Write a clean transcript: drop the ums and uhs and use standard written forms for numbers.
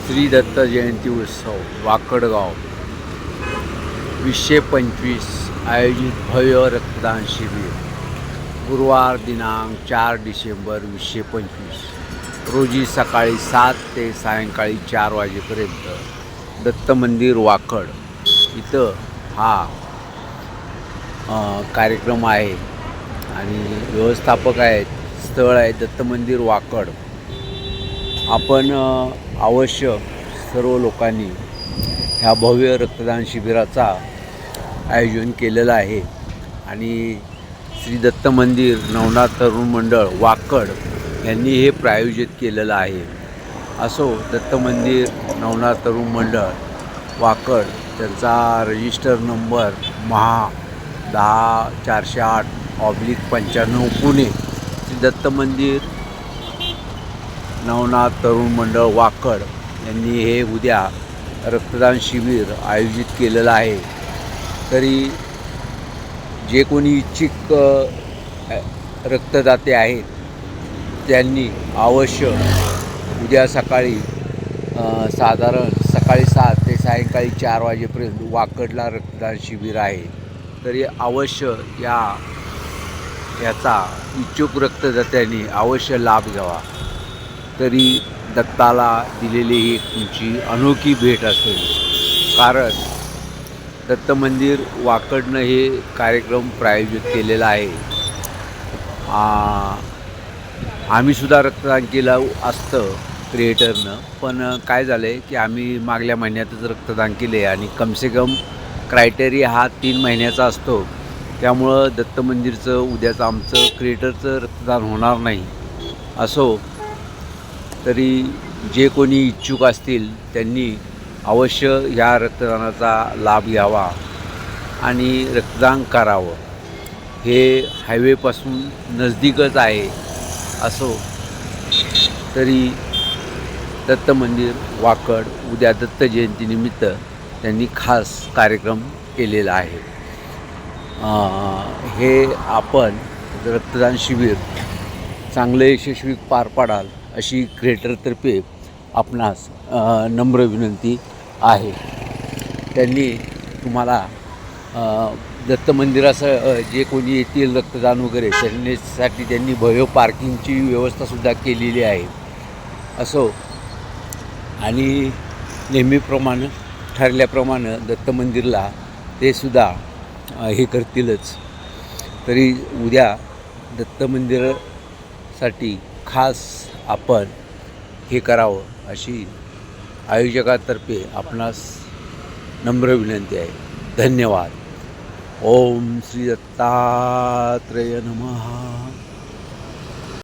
श्री दत्त जयंती उत्सव वाकडगाव 2025 आयोजित भव्य रक्तदान शिबिर गुरुवार दिनांक 4 डिसेंबर 2025 रोजी सकाळी 7 ते सायंकाळी 4 वाजेपर्यंत दत्त मंदिर वाकड इथं हा कार्यक्रम आहे आणि व्यवस्थापक आहेत. स्थळ आहे दत्त मंदिर वाकड. आपण अवश्य सर्व लोकांनी ह्या भव्य रक्तदान शिबिराचा आयोजन केलेलं आहे आणि श्री दत्त मंदिर नवनाथ तरुण मंडळ वाकड यांनी हे प्रायोजित केलेलं आहे. असो दत्त मंदिर नवनाथ तरुण मंडळ वाकड त्यांचा रजिस्टर नंबर महा 10-408/95 पुणे. श्री दत्त मंदिर नवनाथ तरुण मंडळ वाकड यांनी हे उद्या रक्तदान शिबिर आयोजित केलेलं आहे. तरी जे कोणी इच्छुक रक्तदाते आहेत त्यांनी अवश्य उद्या सकाळी साधारण सकाळी 7 ते सायंकाळी 4 वाजेपर्यंत वाकडला रक्तदान शिबिर आहे. तरी अवश्य याचा इच्छुक रक्तदात्यांनी अवश्य लाभ घ्यावा. तरी दत्ताला दिलेली ही तुमची अनोखी भेट असेल, कारण दत्त मंदिर वाकडनं हे कार्यक्रम प्रायोजित केलेला आहे. आम्हीसुद्धा रक्तदान केलं असतं क्रिएटरनं, पण काय झालं आहे की आम्ही मागल्या महिन्यातच रक्तदान केले आणि कमसे कम क्रायटेरिया हा 3 महिन्याचा असतो. त्यामुळं दत्त मंदिरचं उद्याचं आमचं क्रिएटरचं रक्तदान होणार नाही. असो तरी जे कोणी इच्छुक असतील त्यांनी अवश्य ह्या रक्तदानाचा लाभ घ्यावा आणि रक्तदान करावं. हे हायवेपासून नजदीकच आहे. असो तरी दत्त मंदिर वाकड उद्या दत्त जयंतीनिमित्त त्यांनी खास कार्यक्रम केलेला आहे. हे आपण रक्तदान शिबिर चांगले यशस्वी पार पाडाल अशी क्रिएटरतर्फे आपणास नम्र विनंती आहे. त्यांनी तुम्हाला दत्त मंदिराचं जे कोणी येतील रक्तदान वगैरे करण्यासाठी त्यांनी भव्य पार्किंगची व्यवस्थासुद्धा केलेली आहे. असो आणि नेहमीप्रमाणे ठरल्याप्रमाणे दत्त मंदिरला ते सुद्धा हे करतीलच. तरी उद्या दत्त मंदिरासाठी खास आपण हे करावं अशी आयोजकातर्फे आपणास नम्र विनंती आहे. धन्यवाद. ओम श्री दत्तात्रेय नमः.